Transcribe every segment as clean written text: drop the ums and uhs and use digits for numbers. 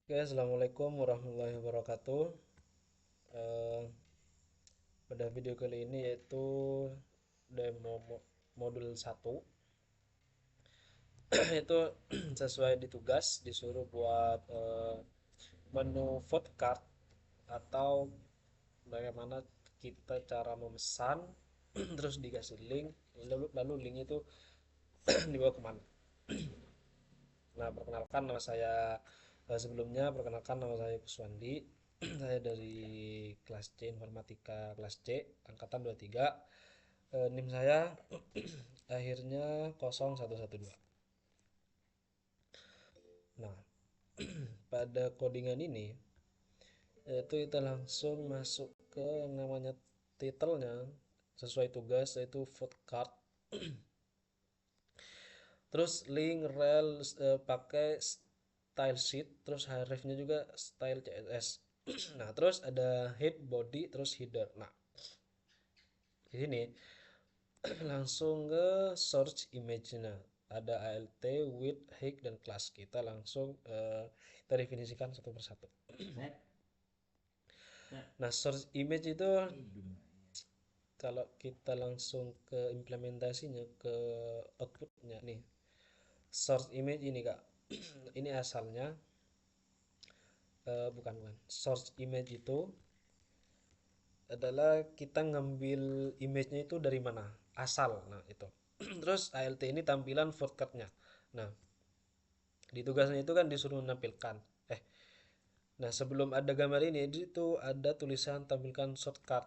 Oke, Assalamualaikum warahmatullahi wabarakatuh. Eh, Pada video kali ini yaitu demo modul satu. Itu sesuai di tugas disuruh buat menu food cart atau bagaimana kita cara memesan terus dikasih link, lalu link itu dibawa kemana. Nah, sebelumnya perkenalkan nama saya Kuswandi. Saya dari kelas C Informatika kelas C angkatan 23. NIM saya akhirnya 0112. Nah, pada codingan ini yaitu kita langsung masuk ke yang namanya titelnya sesuai tugas yaitu food cart. Terus link rel pakai style sheet, terus hrefnya juga style CSS. Nah, terus ada head, body, terus header. Nah, di sini langsung ke search image-nya. Ada alt, width, height, dan class. Kita langsung kita definisikan satu persatu. Nah, search image itu kalau kita langsung ke implementasinya, ke outputnya nih. Source image ini kak, ini asalnya bukan. Source image itu adalah kita ngambil image-nya itu dari mana, asal. Nah itu. Terus ALT ini tampilan shortcut-nya. Nah, di tugasnya itu kan disuruh menampilkan. Eh, nah sebelum ada gambar ini itu ada tulisan tampilkan shortcut,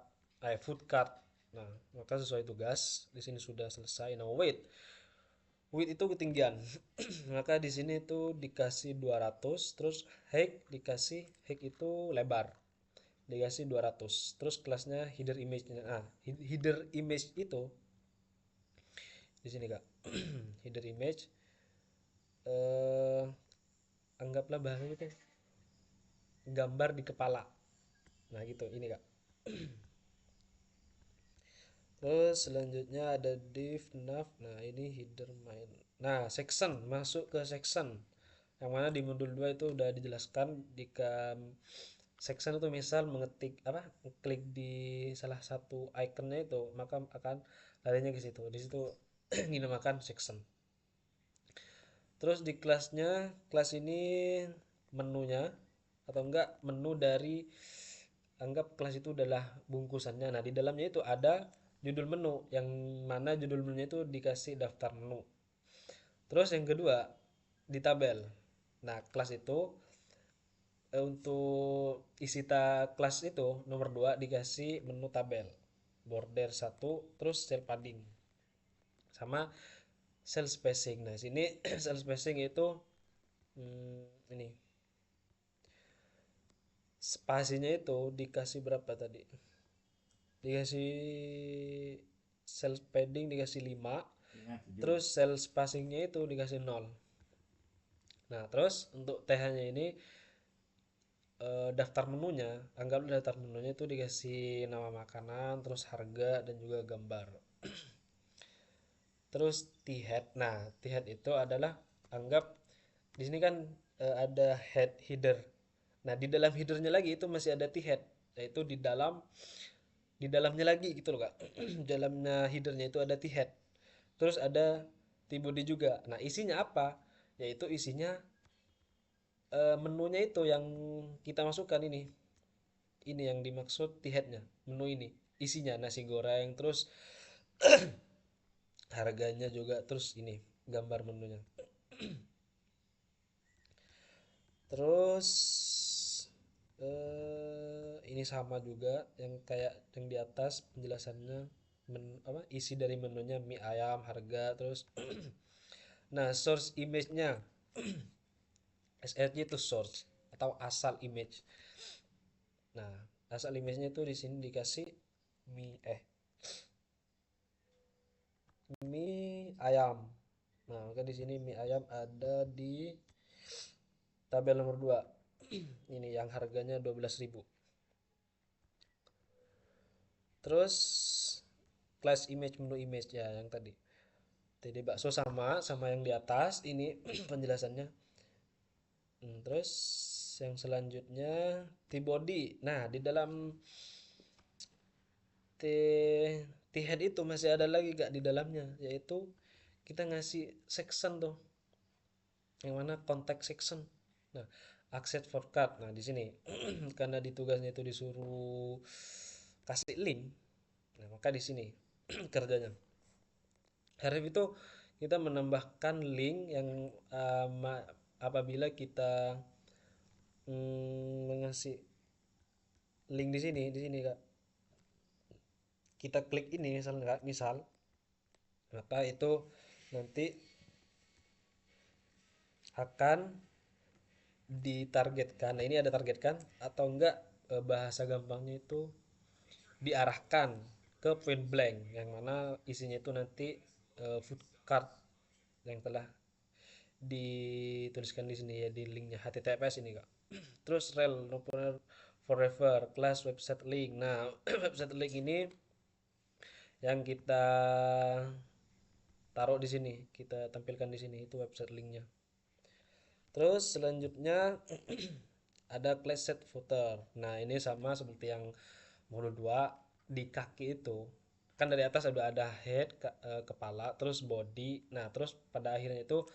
food card. Nah, maka sesuai tugas di sini sudah selesai. Nah, width itu ketinggian. Maka di sini itu dikasih 200, terus height itu lebar. Dikasih 200. Terus kelasnya header image-nya. Ah, header image itu di sini, Kak. Header image eh anggaplah bahasanya itu gambar di kepala. Nah, gitu. Ini, Kak. Terus selanjutnya ada div nav. Nah, ini header main. Nah, section, masuk ke section. Yang mana di modul 2 itu udah dijelaskan jika section itu misal mengetik apa, klik di salah satu ikonnya itu, maka akan larinya ke situ. Di situ dinamakan section. Terus di kelas ini menunya atau enggak menu dari, anggap kelas itu adalah bungkusannya. Nah, di dalamnya itu ada judul menu, yang mana judul menunya itu dikasih daftar menu. Terus yang kedua di tabel. Nah, kelas itu untuk isi kelas itu nomor 2 dikasih menu tabel. Border satu, terus cell padding sama cell spacing. Nah, sini cell spacing itu ini spasinya itu dikasih berapa tadi? Dikasih cell padding dikasih 5, terus cell spacingnya itu dikasih 0. Nah, terus untuk TH-nya ini daftar menunya, anggaplah daftar menunya itu dikasih nama makanan, terus harga dan juga gambar. Terus T-head. Nah, T-head itu adalah, anggap di sini kan ada head header. Nah, di dalam headernya lagi itu masih ada T-head, yaitu di dalamnya lagi gitu loh, Kak. Dalamnya headernya itu ada T-head. Terus ada T-body juga. Nah, isinya apa? Yaitu isinya menunya itu yang kita masukkan ini. Ini yang dimaksud T-headnya, menu ini. Isinya nasi goreng, terus harganya juga, terus ini gambar menunya. Terus ini sama juga yang kayak yang di atas penjelasannya, apa isi dari menunya, mie ayam, harga, terus nah source image-nya, SR-nya itu source atau asal image. Nah, asal image-nya itu di sini dikasih mie mie ayam. Nah, maka di sini mie ayam ada di tabel nomor 2. Ini yang harganya 12.000. Terus class image, menu image ya yang tadi. Jadi bakso sama sama yang di atas ini penjelasannya. Terus yang selanjutnya T-body. Nah, di dalam T T-head itu masih ada lagi gak di dalamnya, yaitu kita ngasih section tuh, yang mana contact section. Nah, accept for card. Nah, di sini karena di tugasnya itu disuruh kasih link. Nah, maka di sini kerjanya. Harif itu kita menambahkan link yang apabila kita mengasih link di sini Kak. Kita klik ini misalnya Kak, misal, maka itu nanti akan ditargetkan. Nah, ini ada targetkan atau enggak, bahasa gampangnya itu diarahkan ke point blank yang mana isinya itu nanti food card yang telah dituliskan di sini ya, di linknya HTTPS ini Kak. Terus rel no forever class website link. Nah, website link ini yang kita taruh di sini, kita tampilkan di sini itu website linknya. Terus selanjutnya ada class set footer. Nah, ini sama seperti yang modul 2. Di kaki itu kan dari atas sudah ada head, kepala, terus body. Nah, terus pada akhirnya itu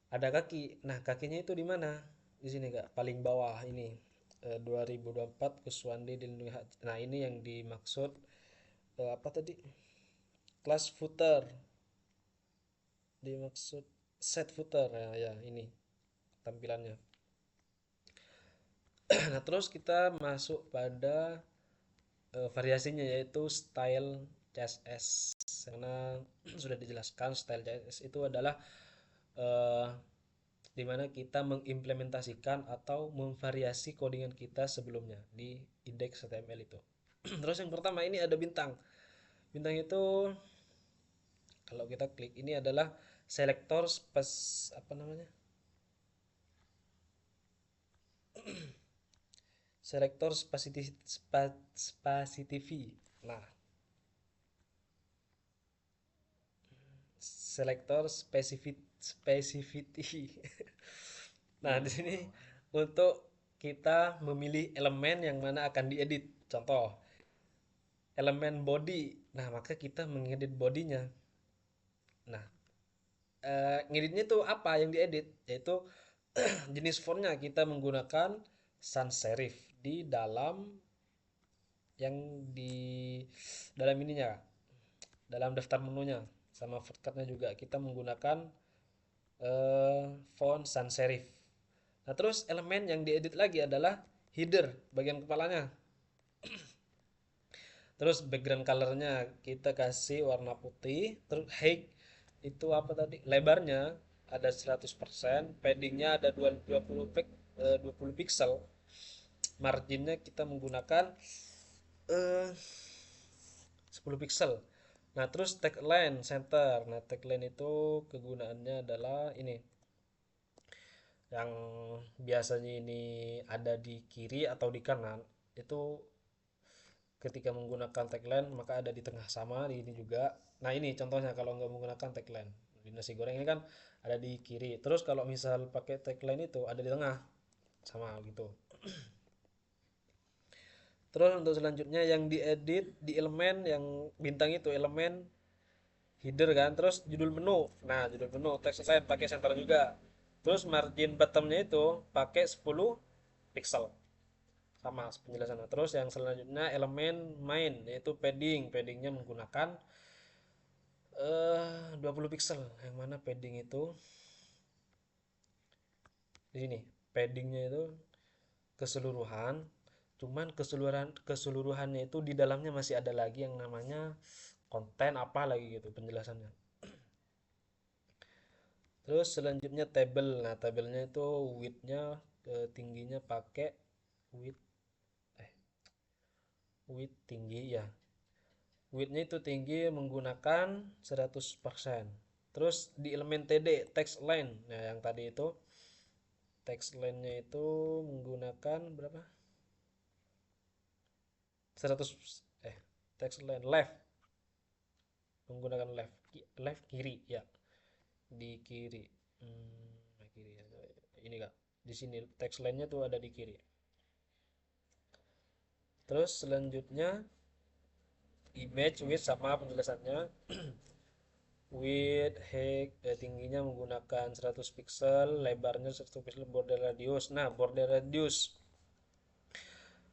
ada kaki. Nah, kakinya itu di mana? Di sini Kak, paling bawah ini. 2024 Kuswandi dilindungi hak. Nah, ini yang dimaksud apa tadi? Class footer. Dimaksud set footer ya, ya ini tampilannya. Nah, terus kita masuk pada variasinya, yaitu style CSS. Karena sudah dijelaskan style CSS itu adalah eh, di mana kita mengimplementasikan atau memvariasi codingan kita sebelumnya di index HTML itu. Terus yang pertama ini ada bintang. Bintang itu kalau kita klik ini adalah selektor apa namanya? Selektor spasitivity. Nah, selektor specificity. Nah, di sini untuk kita memilih elemen yang mana akan diedit. Contoh, elemen body. Nah, maka kita mengedit bodinya. Nah, ngeditnya itu apa yang diedit? Yaitu jenis fontnya kita menggunakan sans serif di dalam yang di dalam ininya, dalam daftar menunya, sama shortcutnya juga kita menggunakan font sans serif. Nah, terus elemen yang diedit lagi adalah header bagian kepalanya. Terus background colornya kita kasih warna putih. Terus height itu apa tadi? Lebarnya ada 100%, paddingnya ada 20 pixel. Marginnya kita menggunakan 10 pixel. Nah, terus tagline center. Nah, tagline itu kegunaannya adalah ini. Yang biasanya ini ada di kiri atau di kanan. Itu ketika menggunakan tagline maka ada di tengah, sama di ini juga. Nah, ini contohnya kalau nggak menggunakan tagline di nasi goreng ini kan ada di kiri, terus kalau misal pakai tagline itu ada di tengah, sama gitu. Terus untuk selanjutnya yang diedit di elemen yang bintang itu elemen header kan, terus judul menu. Nah, judul menu text line pakai center juga, terus margin bottomnya itu pakai 10 pixel, sama penjelasannya. Terus yang selanjutnya elemen main yaitu paddingnya menggunakan 20 pixel, yang mana padding itu di sini. Paddingnya itu keseluruhan, cuman keseluruhannya itu di dalamnya masih ada lagi yang namanya konten apa lagi gitu penjelasannya. Terus selanjutnya table. Nah, tabelnya itu widthnya tingginya pakai width eh width tinggi ya. Widthnya itu tinggi menggunakan 100%. Terus di elemen TD text line. Nah, yang tadi itu text line-nya itu menggunakan berapa? 100 text line left, menggunakan left kiri ya, di kiri. Kiri ya. Ini Kak. Di sini text line-nya tuh ada di kiri. Terus selanjutnya image width sama penjelasannya. Width height tingginya menggunakan 100 pixel, lebarnya 100 pixel, border radius. Nah, border radius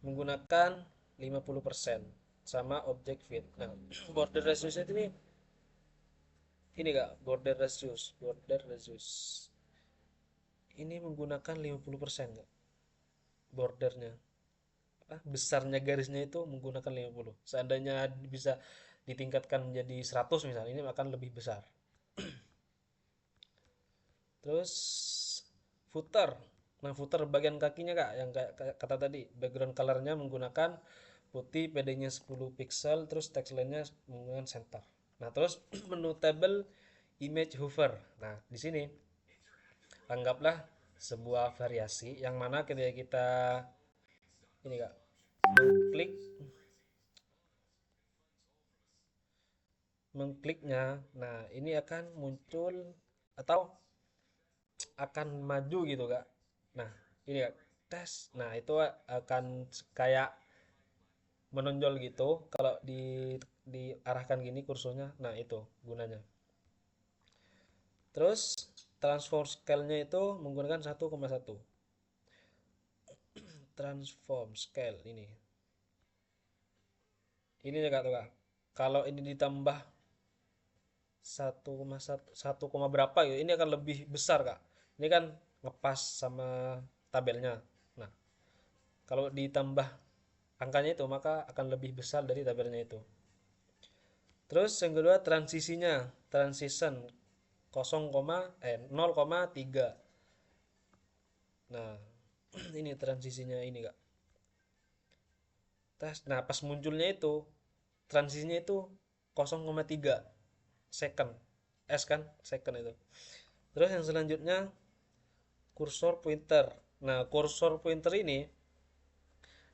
menggunakan 50% sama object fit. Nah, border radius ini Kak, border radius ini menggunakan 50% Kak, bordernya. Besarnya garisnya itu menggunakan 50. Seandainya bisa ditingkatkan menjadi 100 misalnya, ini akan lebih besar. Terus footer. Nah, footer bagian kakinya Kak, yang kayak kata tadi, background colornya menggunakan putih, PD-nya 10 pixel, terus text line-nya menggunakan center. Nah, terus menu table image hover. Nah, di sini anggaplah sebuah variasi yang mana ketika kita ini Kak, mengklik mengkliknya, nah ini akan muncul atau akan maju gitu Kak. Nah, ini Kak, tes. Nah, itu akan kayak menonjol gitu kalau diarahkan gini kursornya. Nah, itu gunanya. Terus transform scale-nya itu menggunakan 1,1. Transform scale ini. Ini ya Kak tuh Kak. Kalau ini ditambah 1,1 berapa gitu, ini akan lebih besar Kak. Ini kan ngepas sama tabelnya. Nah, kalau ditambah angkanya itu maka akan lebih besar dari tabelnya itu. Terus yang kedua transisinya, transition 0,3. Nah, ini transisinya ini Kak. Nah, pas munculnya itu transisinya itu 0,3 second. S kan, second itu. Terus yang selanjutnya kursor pointer. Nah, kursor pointer ini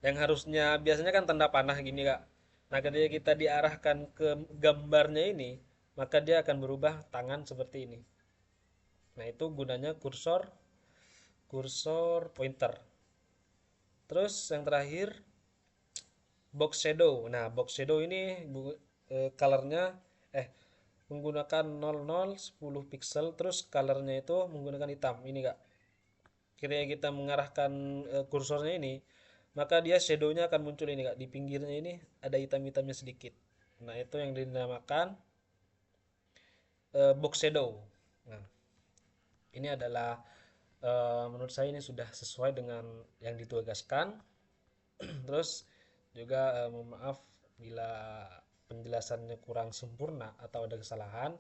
yang harusnya biasanya kan tanda panah gini Kak. Nah, ketika kita diarahkan ke gambarnya ini, maka dia akan berubah tangan seperti ini. Nah, itu gunanya kursor kursor pointer. Terus yang terakhir box shadow. Nah, box shadow ini colornya eh menggunakan 00 10 pixel, terus colornya itu menggunakan hitam. Ini Kak. Ketika kita mengarahkan kursornya ini, maka dia shadownya akan muncul ini Kak. Di pinggirnya ini ada hitam-hitamnya sedikit. Nah, itu yang dinamakan box shadow. Nah, ini adalah menurut saya ini sudah sesuai dengan yang ditugaskan. Terus juga mohon maaf bila penjelasannya kurang sempurna atau ada kesalahan.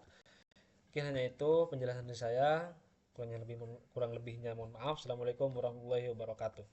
Mungkin hanya itu penjelasan dari saya. Kurang lebihnya mohon maaf. Assalamualaikum warahmatullahi wabarakatuh.